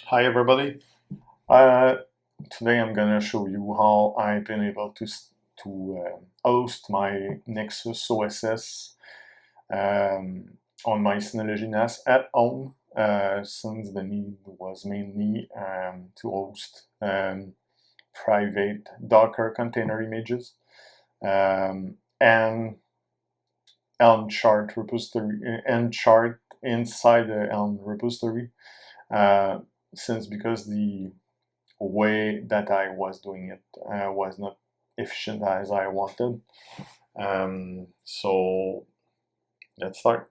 Hi everybody. Today I'm gonna show you how I've been able to host my Nexus OSS on my Synology NAS at home, since the need was mainly to host private Docker container images and Helm chart repository and chart inside the Helm repository. Since because the way that I was doing it was not efficient as I wanted. So let's start.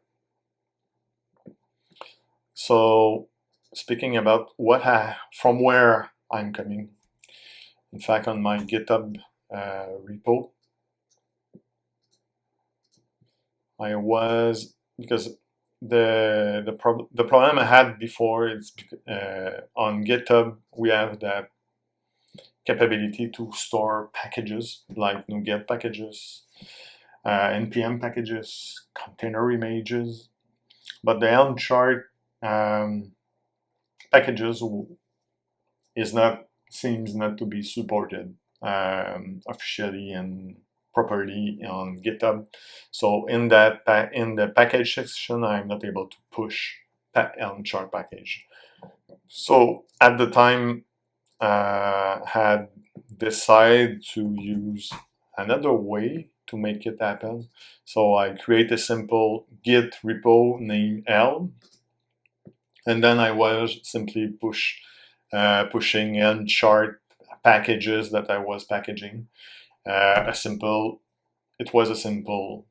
So speaking about from where I'm coming, in fact, on my GitHub repo, I was because the problem I had before is on GitHub we have that capability to store packages like NuGet packages, npm packages, container images, but the Helm chart packages seems not to be supported officially and properly on GitHub. So in the package section, I'm not able to push Helm chart package. So at the time, had decided to use another way to make it happen. So I create a simple Git repo named Helm, and then I was simply pushing in chart packages that I was packaging. It was a simple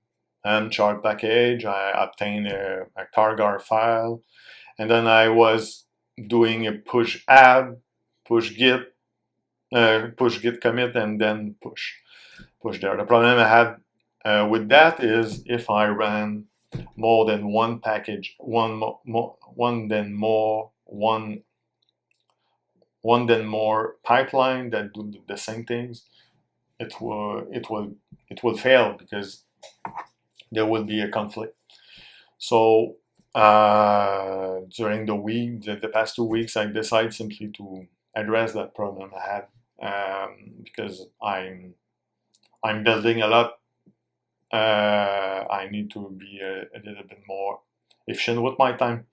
chart package. I obtained a targar file, and then I was doing a push add, push git commit, and then push there. The problem I had with that is if I ran more than one package, one then more pipeline that do the same things, it will fail because there will be a conflict. So during the past 2 weeks, I decided simply to address that problem I had, because I'm building a lot. I need to be a little bit more efficient with my time.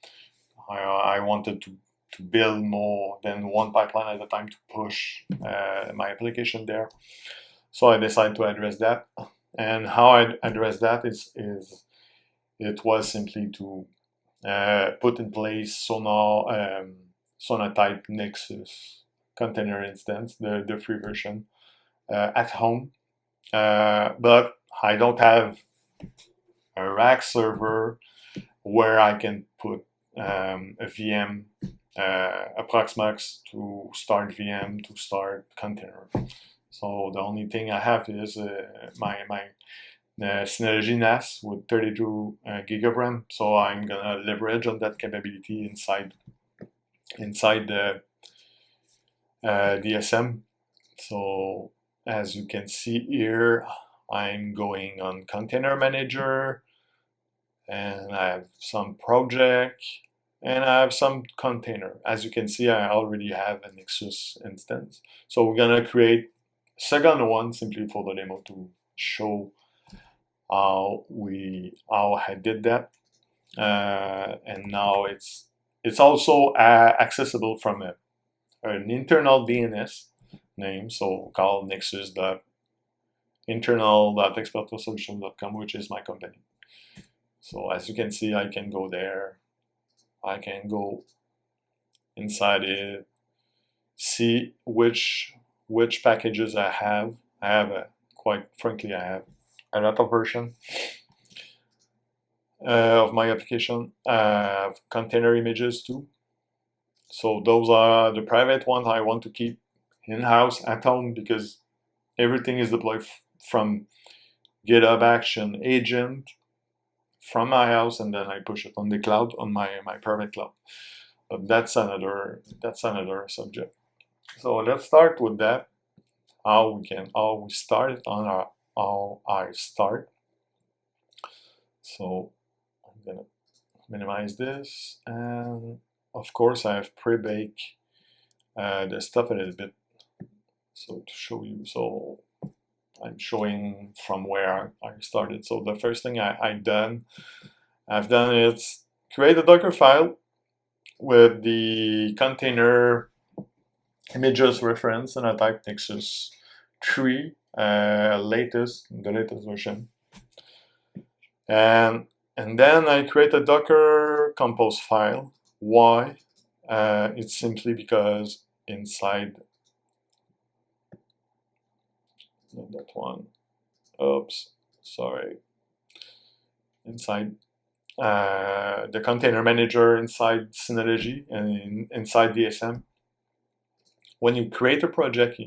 I wanted to build more than one pipeline at a time to push my application there. So I decided to address that. And how I address that is it was simply to put in place Sonatype Nexus container instance, the free version, at home. But I don't have a rack server where I can put a VM, a Proxmox to start VM, to start container. So the only thing I have is my Synology NAS with 32 gig of RAM. So I'm gonna leverage on that capability inside the DSM. So as you can see here, I'm going on Container Manager, and I have some project, and I have some container. As you can see, I already have a Nexus instance. So we're gonna create a second one simply for the demo to show how I did that. And now it's also accessible from an internal DNS name, so called nexus.internal.expertosolutions.com, which is my company. So as you can see, I can go there, I can go inside it, see which packages I have. Quite frankly, I have a lot of versions of my application. I have container images too. So those are the private ones I want to keep in-house at home because everything is deployed from GitHub Action agent from my house, and then I push it on the cloud, on my private cloud. But that's another subject. So let's start with that. How we start on how I start. So I'm gonna minimize this, and of course I have pre-bake the stuff a little bit. So to show you, so I'm showing from where I started. So the first thing I've done is create a Docker file with the container images reference and I type Nexus 3, the latest version. And then I create a Docker compose file. Why? It's simply because inside, not that one, oops, sorry, inside the container manager inside Synology and inside DSM, when you create a project,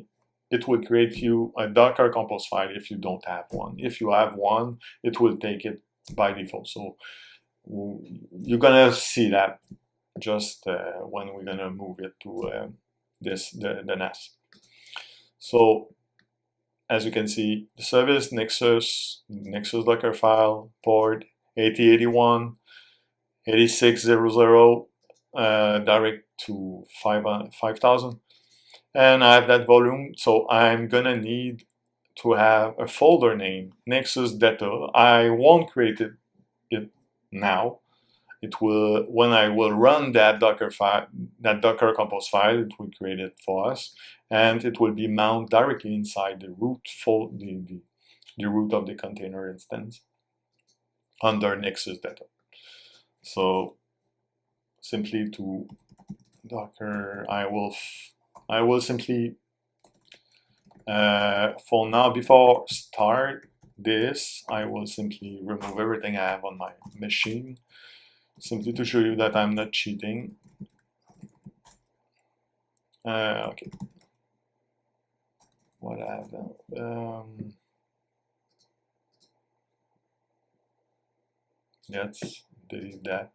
it will create you a Docker compose file if you don't have one. If you have one, it will take it by default. So you're gonna see that just when we're gonna move it to the NAS. So as you can see, the service Nexus Docker file, port 8081, 8600, direct to 5000. And I have that volume, so I'm gonna need to have a folder name, Nexus Data. I won't create it now. It will, when I will run that Docker file, that Docker compose file, it will create it for us, and it will be mounted directly inside the root the root of the container instance under Nexus Data. So simply to Docker, I will simply for now, before start this, I will simply remove everything I have on my machine, simply to show you that I'm not cheating. Okay. What I have done? Let's delete that.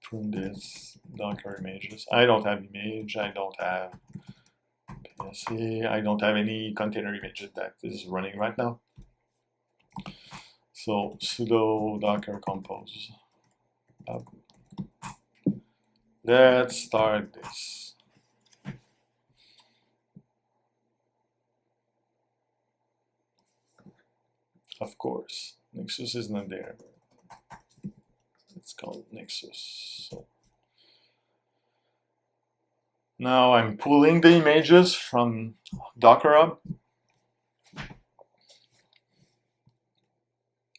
Prune this Docker images. I don't have image. I don't have PSA. I don't have any container images that is running right now. So sudo docker compose. Let's start this. Of course, Nexus is not there. It's called Nexus. So now I'm pulling the images from Docker Hub,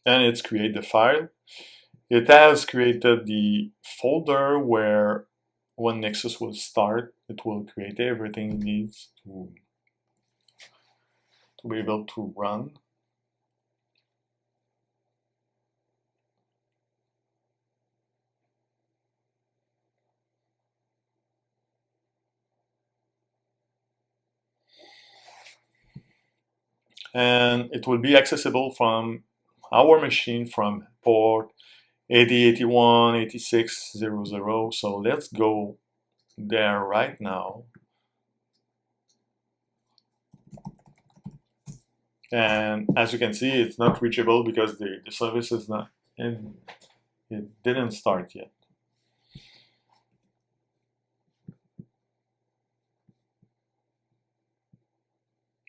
and it's created the file. It has created the folder where when Nexus will start, it will create everything it needs to be able to run. And it will be accessible from our machine from port 8081, 8600. So let's go there right now. And as you can see, it's not reachable because the service is not in, it didn't start yet.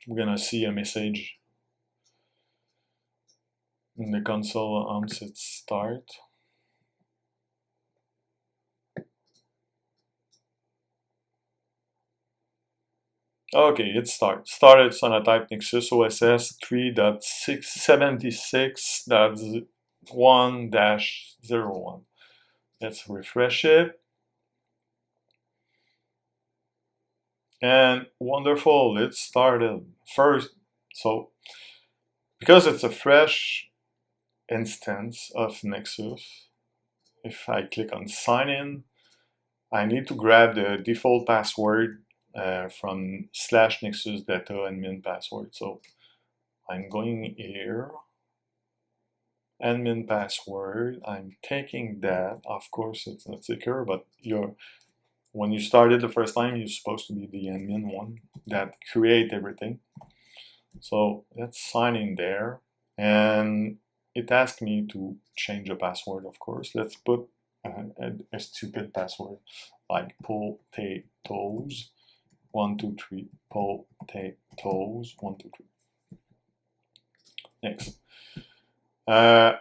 We're gonna see a message in the console once it starts. Okay, it started Sonatype Nexus OSS 3.76.1-01. Let's refresh it. And wonderful, it started first. So because it's a fresh instance of Nexus, if I click on sign in, I need to grab the default password from /Nexus data admin password. So I'm going here, admin password. I'm taking that. Of course, it's not secure, but when you started the first time, you're supposed to be the admin one that create everything. So let's sign in there, and it asked me to change the password. Of course, let's put a stupid password like potatoes 123 potatoes 123. Next. I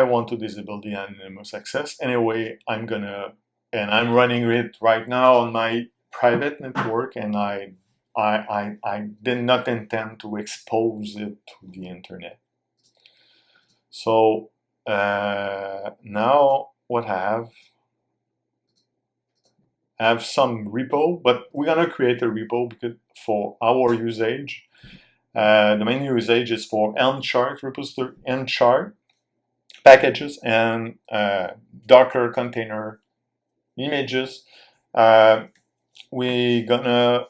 want to disable the anonymous access. Anyway, I'm running it right now on my private network, and I did not intend to expose it to the internet. So now what I have some repo, but we're gonna create a repo because for our usage. The main usage is for nchart repository, nchart packages, and Docker container images. We're gonna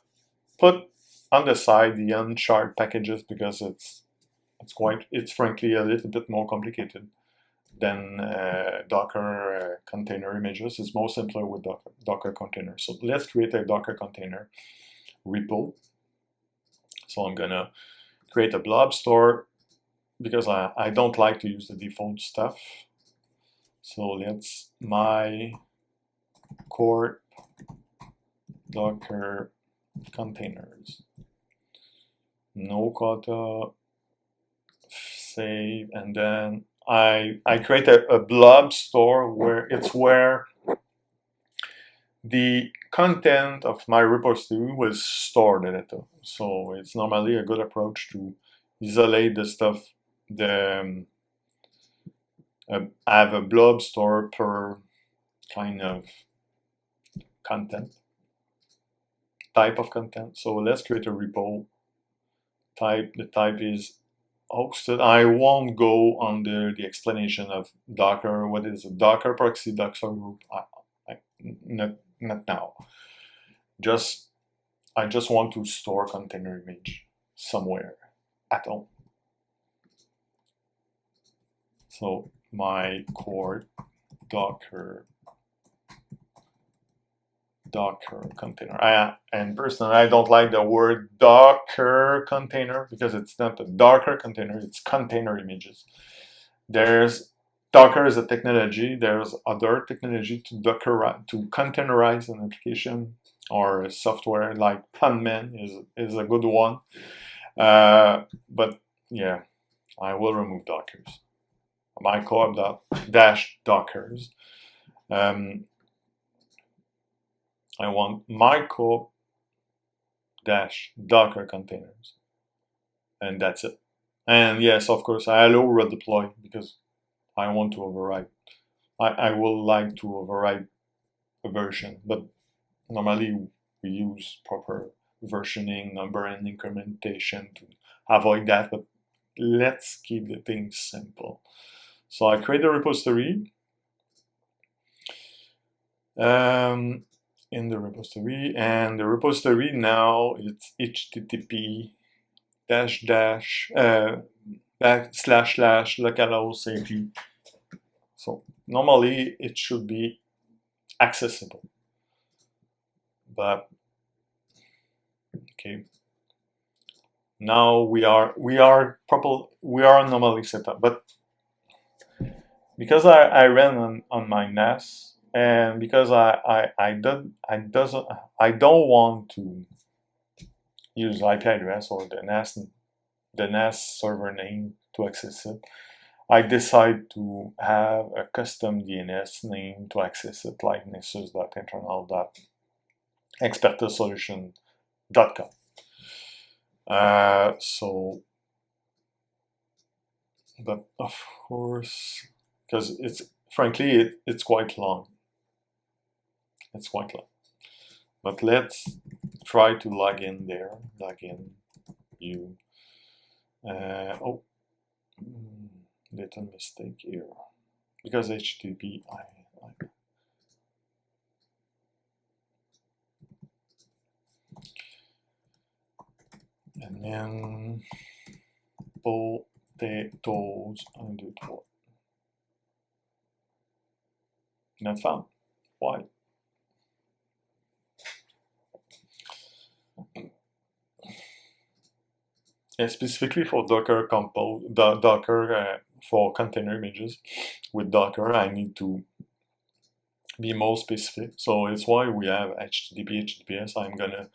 put on the side the nchart packages because it's frankly a little bit more complicated than Docker container images. It's more simpler with Docker containers. So let's create a Docker container repo. So I'm gonna create a blob store because I don't like to use the default stuff. So let's my core Docker containers. No quota, save, and then I create a blob store where the content of my repository was stored in it. So it's normally a good approach to isolate the stuff. I have a blob store per kind of content, type of content. So let's create a repo type. The type is hosted. I won't go under the explanation of Docker. What is a Docker proxy, Docker group? Not now. I just want to store container image somewhere at home. So my core Docker container. And personally, I don't like the word Docker container because it's not a Docker container, it's container images. Docker is a technology. There's other technology to containerize an application or a software, like Planman is a good one. But yeah, I will remove Dockers. My co-op dash Dockers. I want my co-op dash Docker containers, and that's it. And yes, of course, I allow redeploy because I want to overwrite. I will like to overwrite a version, but normally we use proper versioning, number, and incrementation to avoid that. But let's keep the things simple. So I create a repository. In the repository, and the repository now it's http //localhost AP. So normally it should be accessible, but okay. Now we are normally set up, but because I ran on my NAS, and because I don't want to use IP address or the NAS server name to access it, I decide to have a custom DNS name to access it, like nexus.internal.expertesolution.com. But of course, because frankly it's quite long. It's quite long. But let's try to log in there. Log in you. Little mistake here. Because HTTP, and then potatoes _. Not found. Why? And specifically for Docker for container images with Docker, I need to be more specific. So it's why we have HTTP, HTTPS. I'm gonna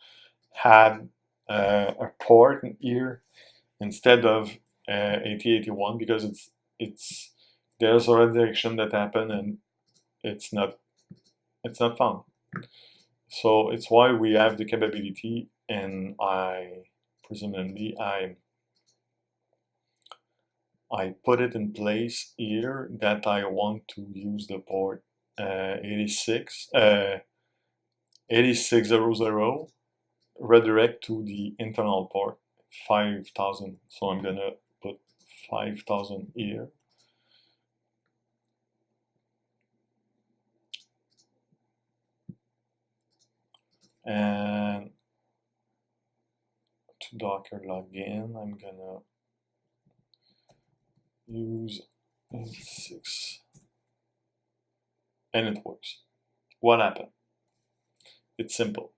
add a port here instead of 8081 because there's a redirection that happened and it's not found. So it's why we have the capability, and presumably I put it in place here that I want to use the port 8600 redirect to the internal port 5000. So I'm gonna put 5000 here. And to Docker login, I'm gonna use 86, and it works. What happened? It's simple.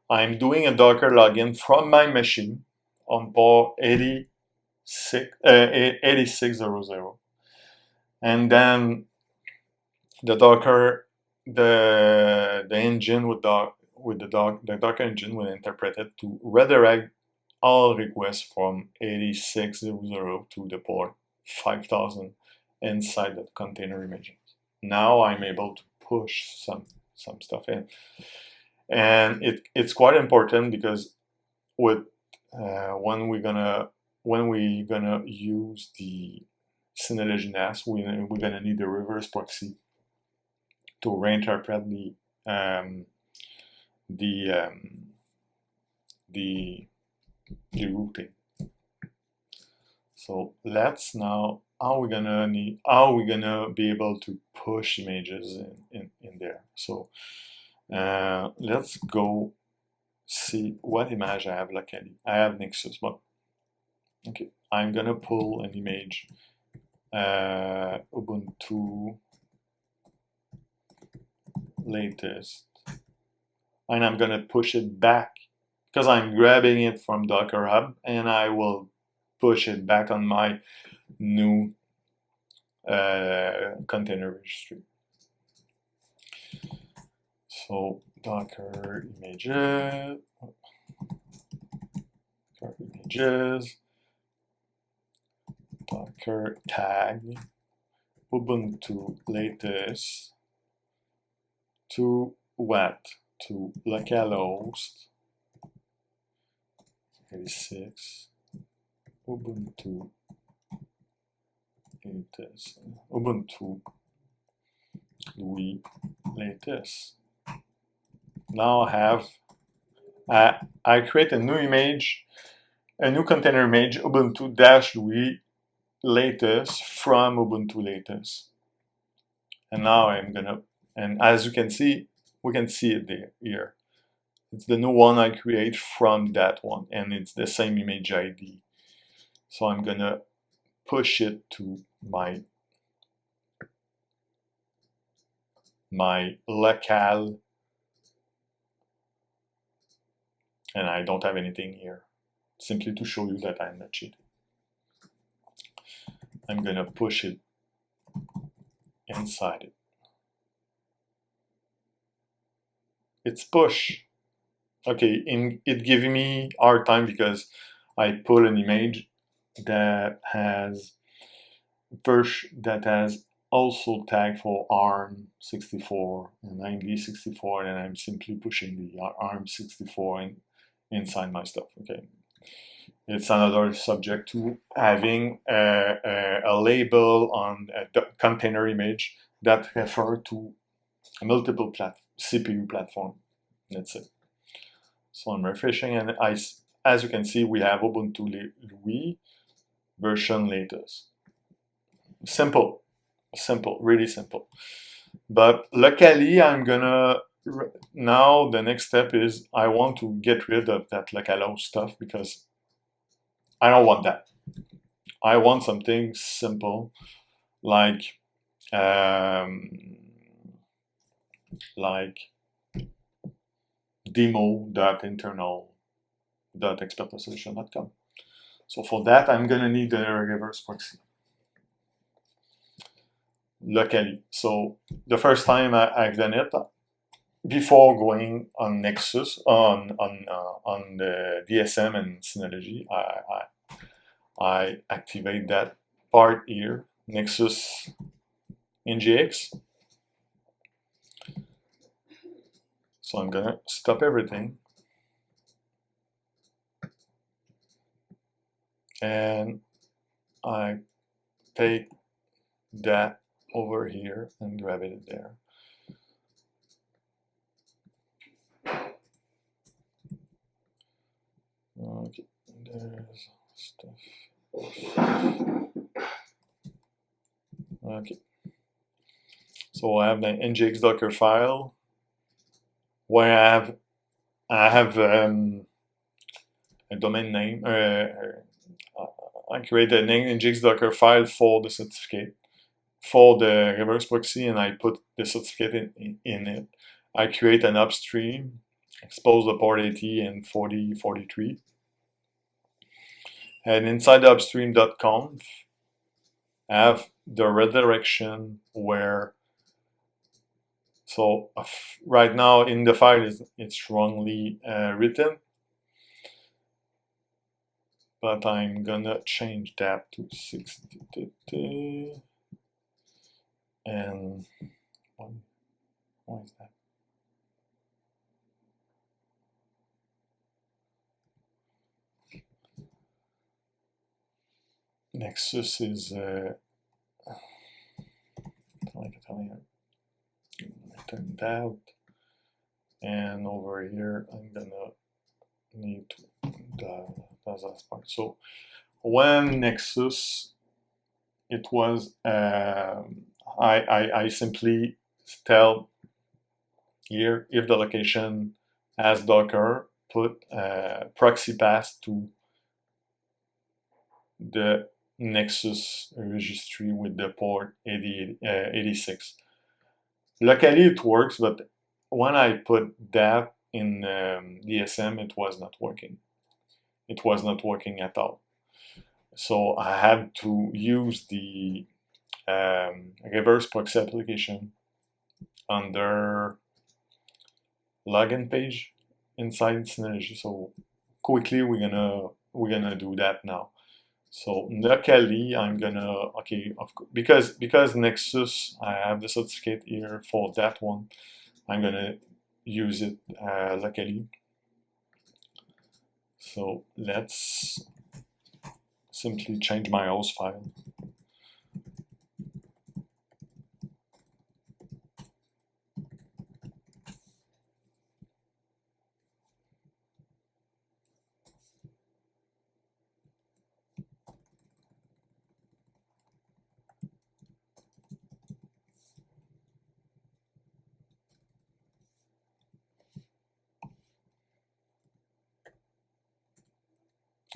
I'm doing a Docker login from my machine on port 8600, and then the Docker, the engine with the Docker engine will interpret it to redirect all requests from 8600 to the port 5000 inside the container images. Now I'm able to push some stuff in, and it's quite important because with when we're gonna use the Synology NAS, we're gonna need the reverse proxy to reinterpret the routing. So let's now how we're gonna be able to push images in there. So let's go see what image I have locally. I have Nexus, but okay, I'm gonna pull an image Ubuntu latest, and I'm gonna push it back because I'm grabbing it from Docker Hub, and I will push it back on my new container registry. So Docker images, Docker tag, Ubuntu latest to what? To localhost 86, Ubuntu latest, Ubuntu latest. Now I create a new image, a new container image, Ubuntu-Louis latest from Ubuntu latest. And now and as you can see, we can see it there here. It's the new one I create from that one, and it's the same image ID. So I'm gonna push it to my local, and I don't have anything here, simply to show you that I'm not cheating. I'm gonna push it inside it. It's push. Okay, it giving me hard time because I put an image that has also tag for ARM64 and AMD64, and I'm simply pushing the ARM64 inside my stuff. Okay, it's another subject to having a label on a container image that refer to multiple CPU platform. That's it. So I'm refreshing, and as you can see, we have Ubuntu Louis version latest. Simple, really simple. But luckily, now the next step is I want to get rid of that localhost stuff because I don't want that. I want something simple like demo.internal.expertsolution.com. So for that, I'm gonna need a reverse proxy. locally. So the first time I've done it, before going on Nexus, on the DSM and Synology, I activate that part here, Nexus nginx. So I'm gonna stop everything, and I take that over here and grab it there. Okay, there's stuff. Okay, so I have the nginx Docker file where I have a domain name. I created an nginx Docker file for the certificate, for the reverse proxy, and I put the certificate in it. I create an upstream, expose the port 80 and 4043. And inside the upstream.conf, I have the redirection where, so right now in the file it's wrongly written, but I'm gonna change that to 60, and what is that? Nexus is turn that, and over here I'm gonna need to that's that part. So when Nexus, it was I simply tell here, if the location has Docker, put proxy path to the Nexus registry with the port 86. Locally it works, but when I put that in DSM, it was not working. It was not working at all. So I had to use the reverse proxy application under login page inside Synology. So quickly we're gonna do that now. So locally I'm gonna, okay, of course, because Nexus, I have the certificate here for that one, I'm gonna use it locally. So let's simply change my host file.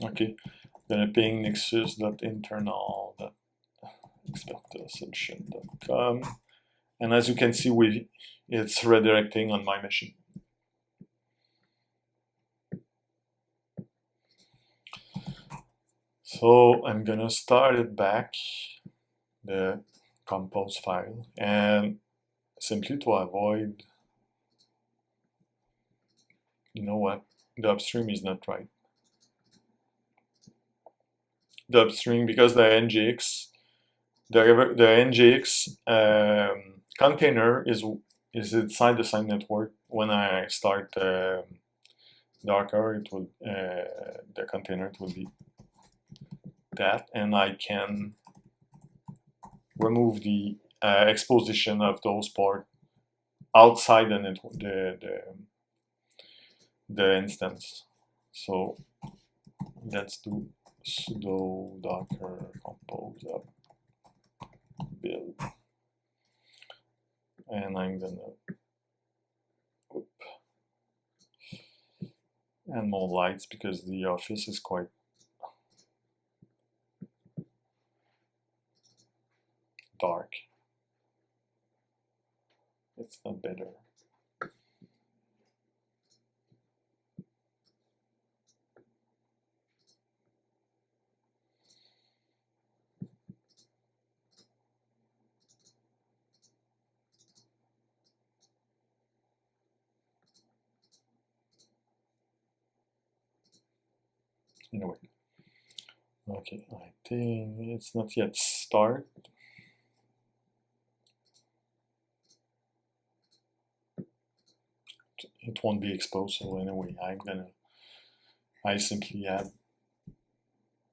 Okay, gonna ping nexus.internal.expertsolution.com, and as you can see, it's redirecting on my machine. So I'm gonna start it back, the compose file, and simply to avoid, you know what, the upstream is not right. The upstream, because the NGX, the NGX container is inside the same network. When I start Docker, it will the container, it will be that, and I can remove the exposition of those ports outside the network, the instance. So let's do sudo docker compose up build, and I'm gonna add more lights because the office is quite dark. It's not better. Anyway, okay, I think it's not yet start. It won't be exposed, so anyway, I simply add,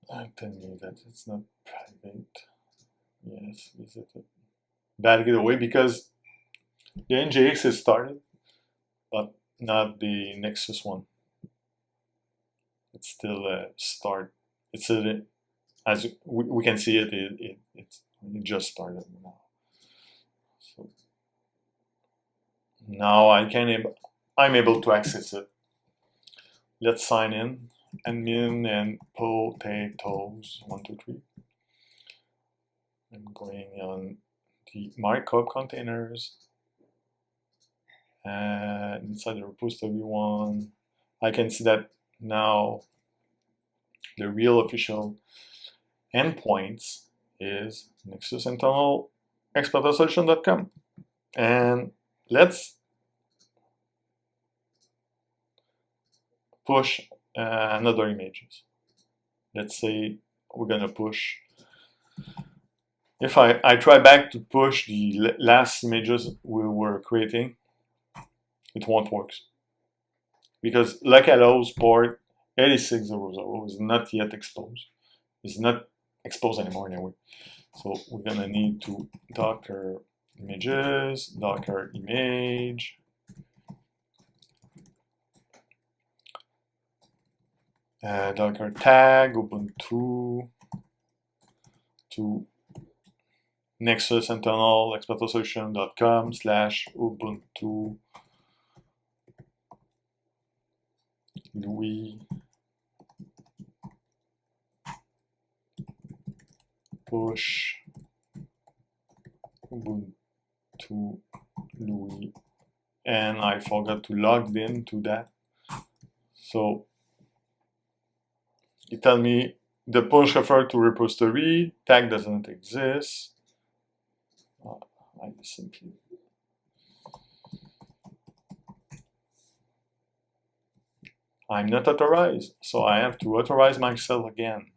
tell me that it's not private. Yes, is it bad giveaway because the nginx is started, but not the Nexus one. It's still a start. It's a, as we can see it just started now. So now I'm able to access it. Let's sign in. Admin and potatoes 1, 2, 3. I'm going on the markup containers. And inside the repository one, I can see that now the real official endpoints is Nexus internal exploitersolution.com. And let's push another images. Let's say we're gonna push, if I try back to push the last images we were creating, it won't work. Because localhost port 8600 is not yet exposed. It's not exposed anymore anyway. So we're gonna need to docker images, docker image, docker tag ubuntu to Nexus internal exploitersolution.com /ubuntu Louis push ubuntu Louis, and I forgot to log in to that. So it tells me the push referred to repository, tag doesn't exist. I simply I'm not authorized, so I have to authorize myself again.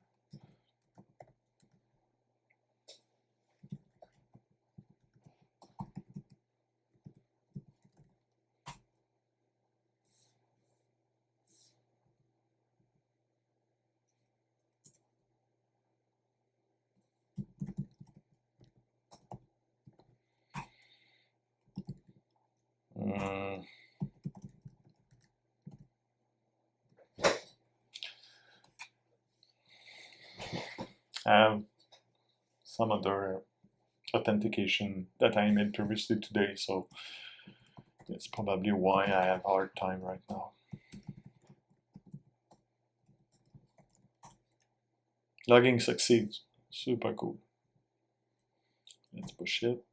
I have some other authentication that I made previously today, so that's probably why I have a hard time right now. Logging succeeds. Super cool. Let's push it.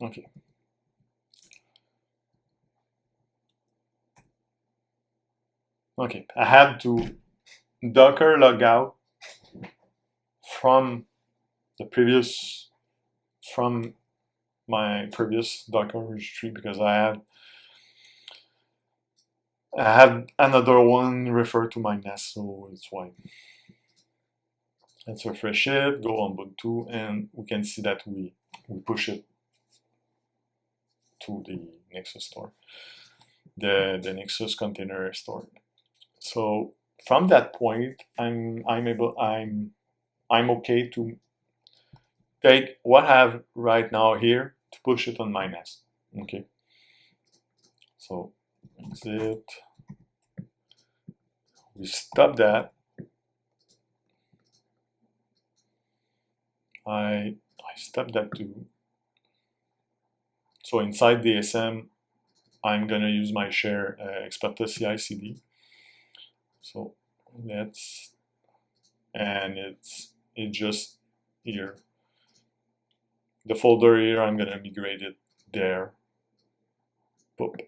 Okay. Okay, I had to docker log out from my previous Docker registry because I had another one referred to my NAS, so it's why. Let's refresh it, go on Ubuntu, and we can see that we push it to the Nexus store, the Nexus container store. So from that point, I'm okay to take what I have right now here to push it on my NAS. Okay. So exit. We stop that. I stop that too. So inside the SM, I'm gonna use my share Experta CI/CD. So it's just here. The folder here, I'm gonna migrate it there. Boop.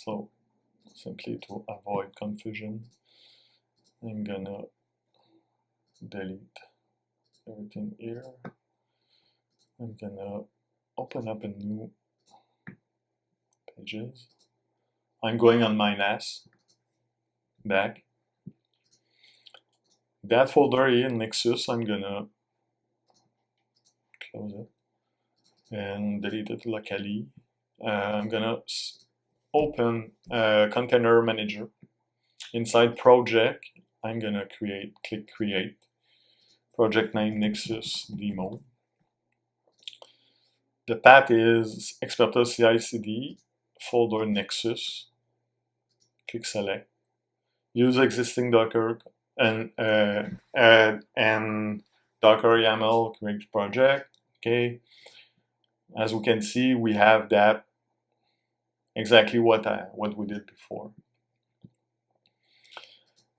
So simply to avoid confusion, I'm gonna delete everything here. I'm gonna open up a new pages. I'm going on my NAS back. That folder here in Nexus, I'm gonna close it and delete it locally. I'm gonna open a container manager. Inside project, I'm gonna click create. Project name Nexus demo. The path is Expertos CI/CD, folder Nexus. Click select. Use existing Docker and add and Docker YAML create project. Okay. As we can see, we have that exactly what we did before.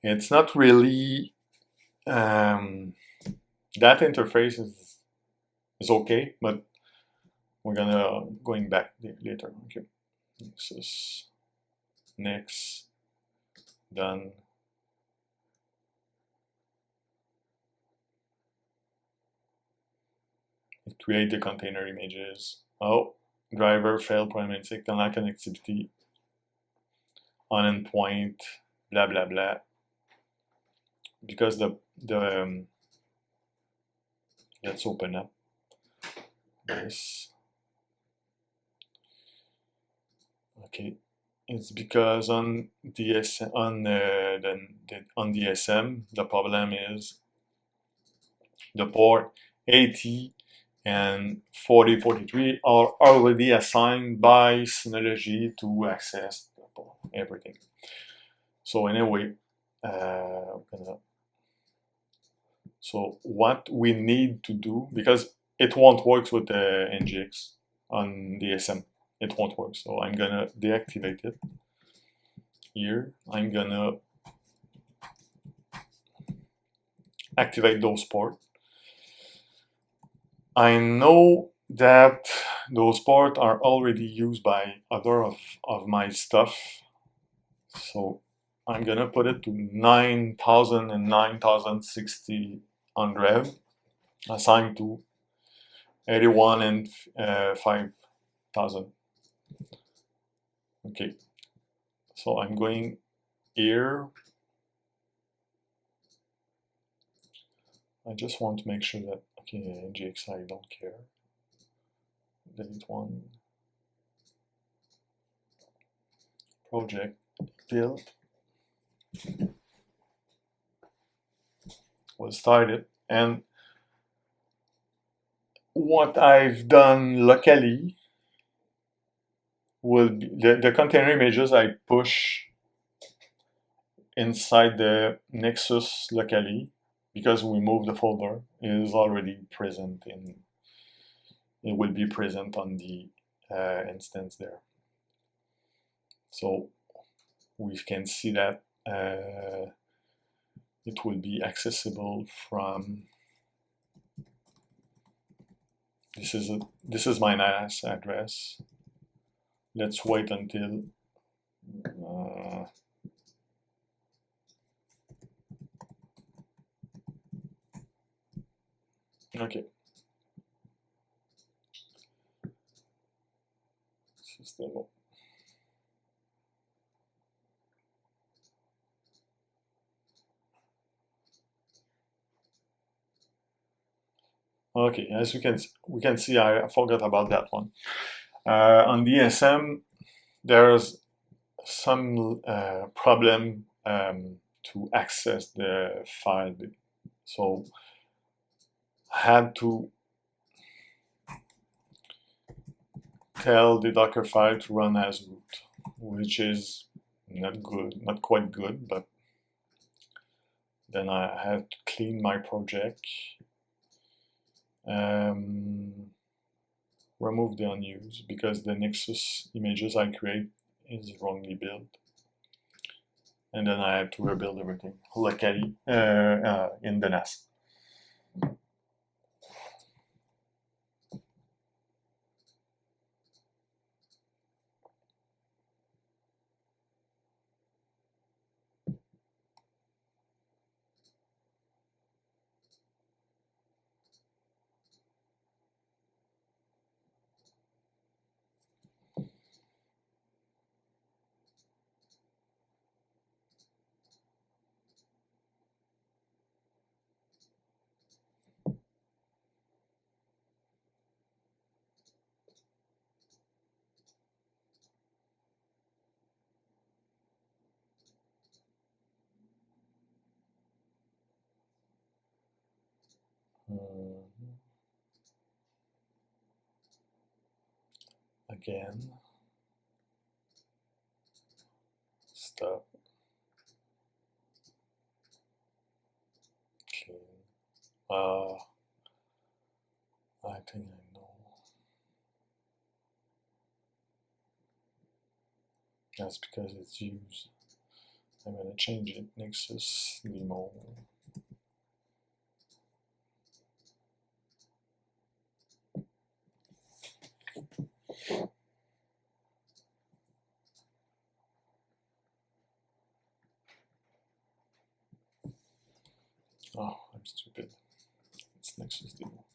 It's not really that interface is okay, but we're gonna going back later. Okay, Nexus next done. It create the container images. Oh, driver failed problematic online connectivity on endpoint, blah blah blah. Because the let's open up this. Okay, it's because on DSM on DSM the problem is the port 80 and 4043 are already assigned by Synology to access everything. So anyway, so what we need to do, because it won't work with the nginx on DSM, it won't work. So I'm gonna deactivate it. Here, I'm gonna activate those ports. I know that those ports are already used by other of my stuff. So I'm gonna put it to 9,000 and 9,600 assigned to 81 and 5,000. Okay, so I'm going here. I just want to make sure that, okay, nginx, I don't care. Delete one. Project build was started, and what I've done locally will be the container images I push inside the Nexus locally, because we moved the folder, is already present in, it will be present on the instance there. So we can see that it will be accessible from, this is my NAS address. Let's wait until okay. System. Okay, as we can see, I forgot about that one. On DSM, there's some problem to access the file, so I had to tell the Docker file to run as root, which is not good, not quite good, but then I had to clean my project, remove the unused, because the Nexus images I create is wrongly built, and then I had to rebuild everything locally in the NAS. Again, stop. Okay. I think I know. That's because it's used. I'm going to change it. Nexus demo. Oh, I'm stupid. It's Nexus demo.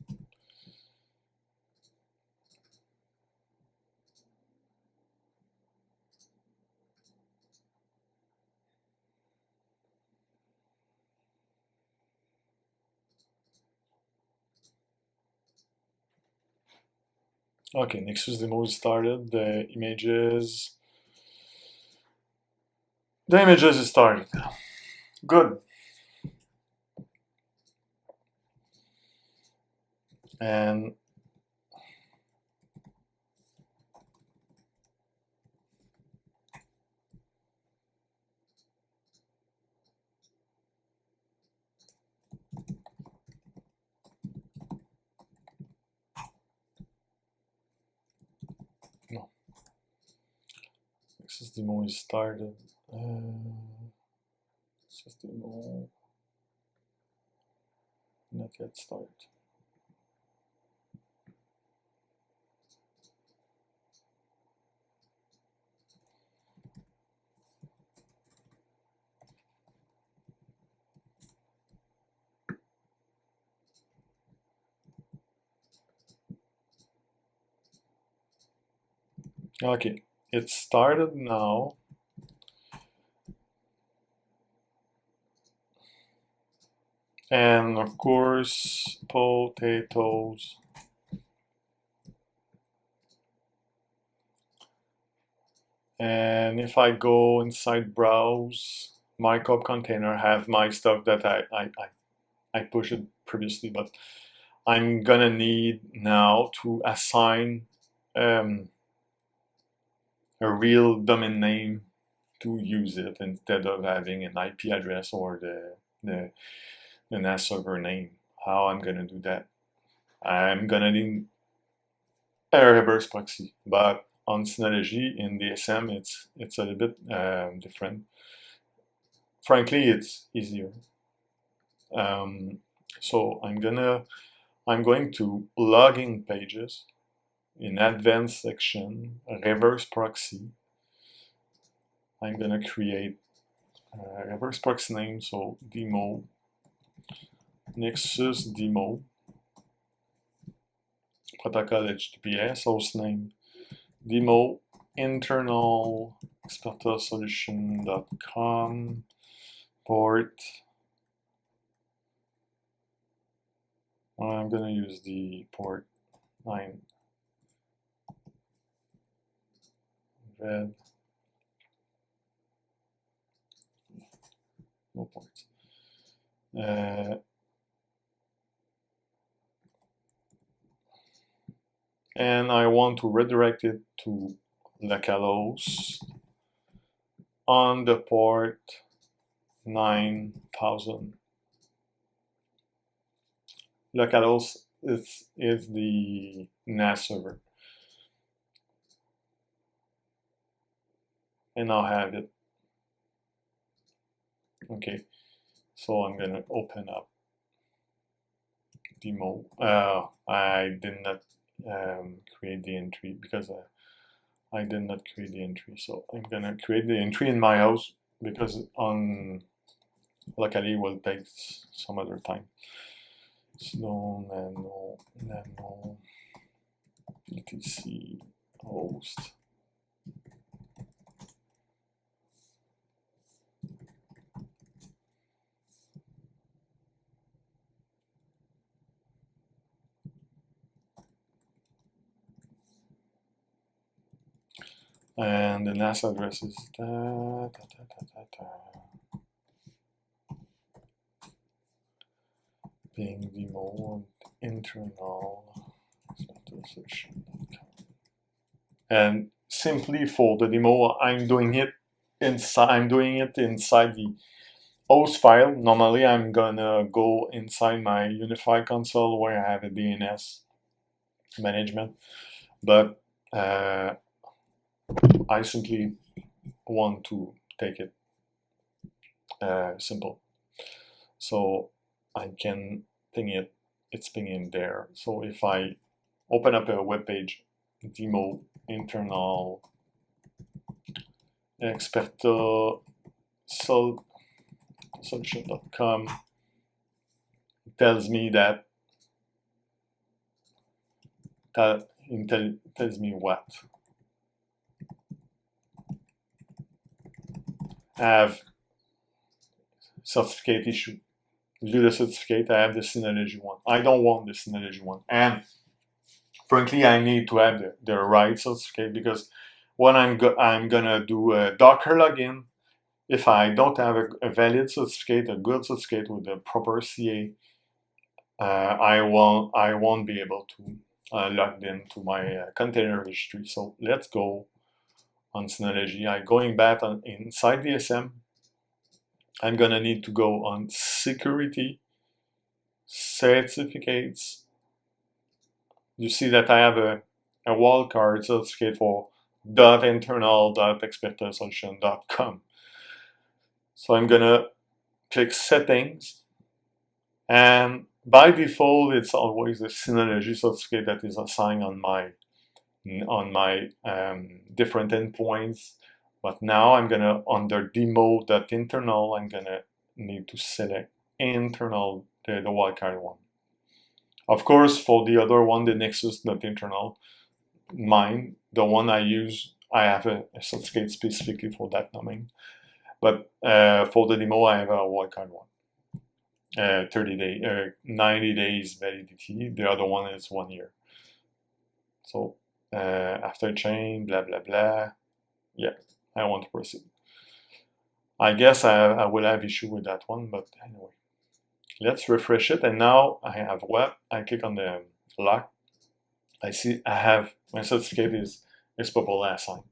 Okay, Nexus demo is started. The images is started. Good. And no, Nexus demo is started. Nexus demo not yet started. Okay, it started now. And of course, potatoes. And if I go inside browse, my cop container have my stuff that I pushed previously, but I'm gonna need now to assign a real domain name to use it instead of having an IP address or the NAS server name. How I'm gonna do that? I'm gonna need a reverse proxy, but on Synology in DSM it's a little bit different. Frankly, it's easier. So I'm going to logging pages in advanced section, reverse proxy. I'm gonna create a reverse proxy name, so demo, Nexus demo, protocol HTTPS, host name, demo, internal expertasolution.com, port. I'm gonna use the port 900. No ports. And I want to redirect it to localhost on the port 9000. Localhost is the NAS server. And I'll have it. Okay, so I'm gonna open up demo. I did not create the entry because I did not create the entry. So I'm gonna create the entry in my house because on locally will take some other time. Snow nano etc host. And the NAS address is ping demo internal and simply for the demo I'm doing it inside the host file. Normally I'm gonna go inside my unified console where I have a DNS management, but I simply want to take it simple, so I can ping it. It's pinging there. So if I open up a web page, demo internal experto solution.com, tells me that tells me what I have certificate issue. View the certificate. I have the Synology one. I don't want the Synology one, and frankly, I need to have the right certificate, because when I'm gonna do a Docker login, if I don't have a valid certificate, a good certificate with the proper CA, I won't be able to log into my container registry. So let's go on Synology. I'm going back inside the SM. I'm gonna need to go on security, certificates. You see that I have a wildcard certificate for .internal.expertosolution.com. So I'm gonna click settings, and by default it's always the Synology certificate that is assigned on my different endpoints. But now I'm gonna, under demo.internal, I'm gonna need to select internal, the wildcard one. Of course, for the other one, the Nexus.internal, mine, the one I use, I have a certificate specifically for that domain. But for the demo, I have a wildcard one. 90 days validity. The other one is 1 year. So after chain, blah blah blah. Yeah, I want to proceed. I guess I will have issue with that one, but anyway, let's refresh it. And now I have web. I click on the lock. I see I have my certificate is properly assigned.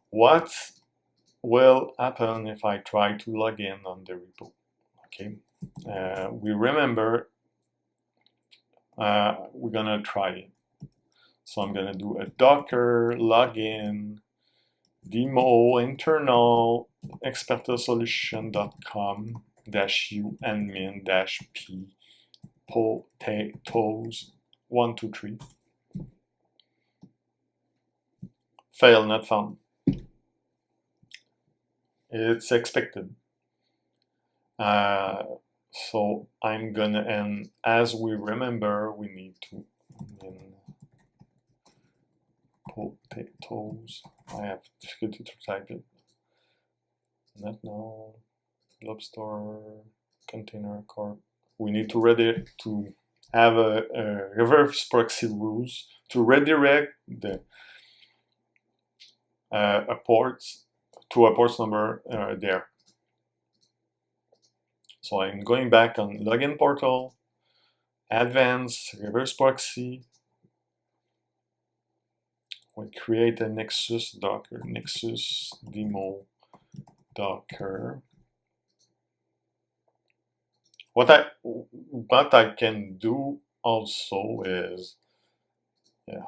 What will happen if I try to log in on the repo? Okay, we remember we're gonna try it. So I'm gonna do a Docker login demo internal expertosolution.com -u admin -p potatoes 123. Fail not found. It's expected. So I'm gonna, and as we remember, we need to potatoes. I have difficulty to type it. Not now. Lobster container corp. We need to have a reverse proxy rules to redirect the a port to a port number there. So I'm going back on login portal, advanced reverse proxy. We create a Nexus Docker, Nexus demo Docker. What I can do also is, yeah,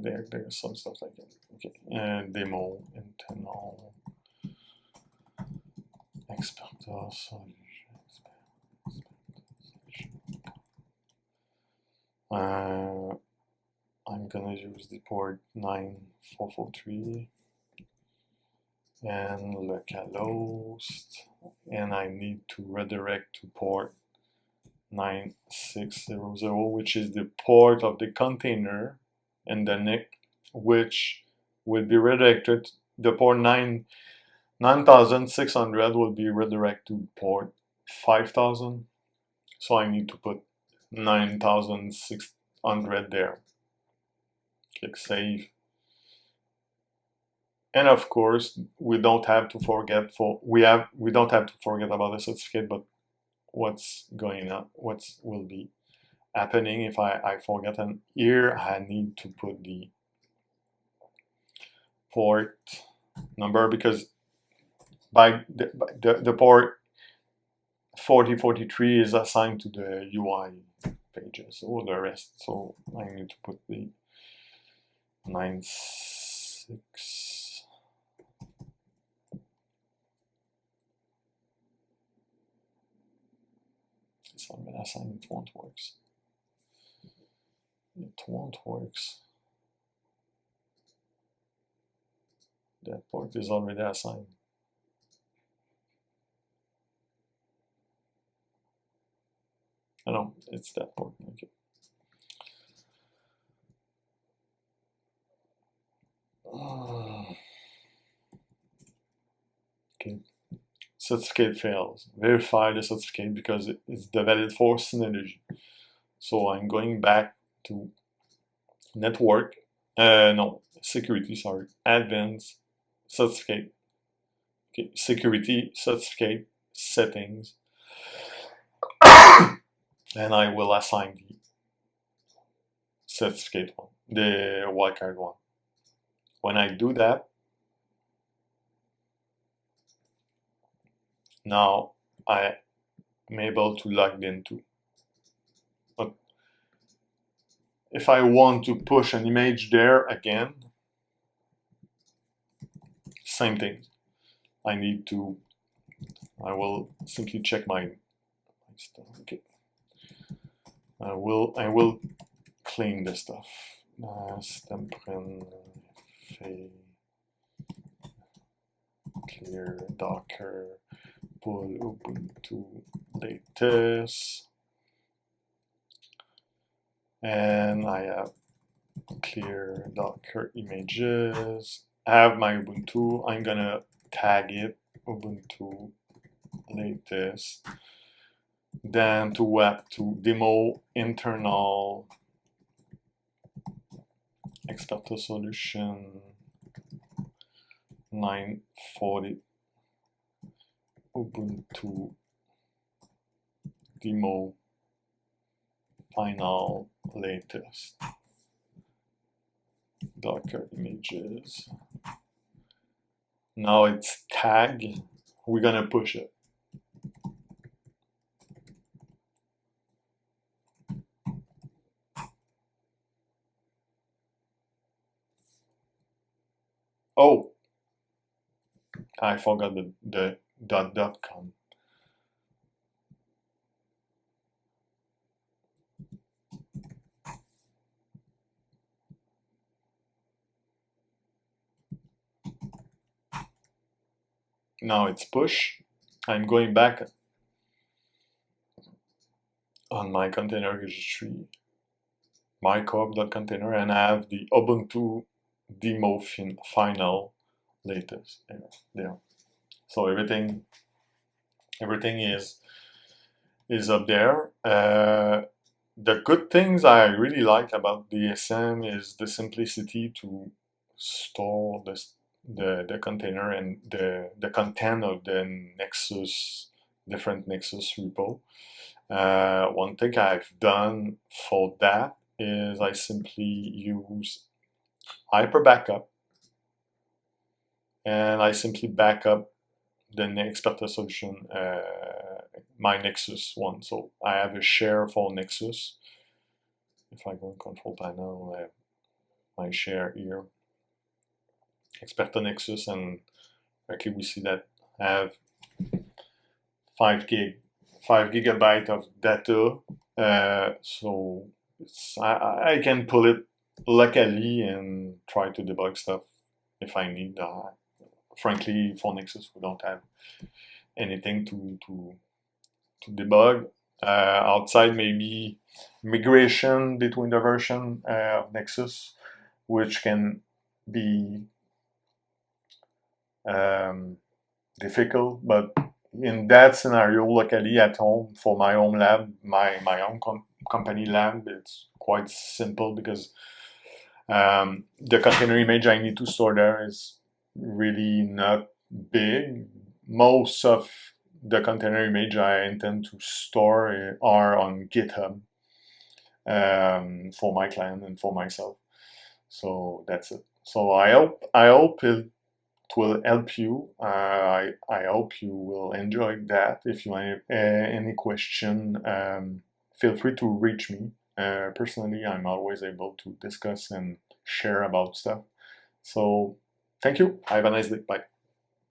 there's some stuff I can. Okay, demo internal expertos. I'm gonna use the port 9443 and localhost, and I need to redirect to port 9600, which is the port of the container, and the NIC, which will be redirected. The port 9600 will be redirected to port 5000. So I need to put 9600 there. Click save. And of course, we don't have to forget about the certificate, but what's going on, what will be happening if I forget. And here I need to put the port number, because by the port 4043 is assigned to the UI pages, or the rest. So I need to put the 96. So I'm gonna assign it won't works. It won't works. That port is already assigned. Oh no, it's that port. Okay. Okay. Certificate fails. Verify the certificate because it's the valid for Synology. So I'm going back to network. No, security. Sorry, advanced certificate. Okay, security certificate settings, and I will assign the certificate one, the wildcard one. When I do that, now I am able to log into. But if I want to push an image there again, same thing. I will simply check my stuff. Okay. I will clean this stuff. Clear Docker, pull Ubuntu latest, and I have clear Docker images. I have my Ubuntu. I'm gonna tag it Ubuntu latest. Then to demo internal Expector solution 940 Ubuntu demo final latest Docker images. Now it's tag. We're gonna push it. Oh, I forgot the .com. Now it's push. I'm going back on my container registry, mycorp.container, and I have the Ubuntu demo final latest there. So everything is up there. The good things I really like about DSM is the simplicity to store the container and the content of the different Nexus repo. One thing I've done for that is I simply use Hyper Backup, and I simply back up the Expector solution, my Nexus one. So I have a share for Nexus. If I go in control panel, I have my share here, Expector Nexus, and actually we see that I have 5 gigabyte of data. So I can pull it locally and try to debug stuff if I need. Frankly, for Nexus, we don't have anything to debug outside maybe migration between the version of Nexus, which can be difficult. But in that scenario, locally at home for my own lab, my own company lab, it's quite simple because the container image I need to store there is really not big. Most of the container image I intend to store are on GitHub for my client and for myself. So that's it. So I hope it will help you. I hope you will enjoy that. If you have any question, feel free to reach me. Personally, I'm always able to discuss and share about stuff. So thank you. Have a nice day. Bye.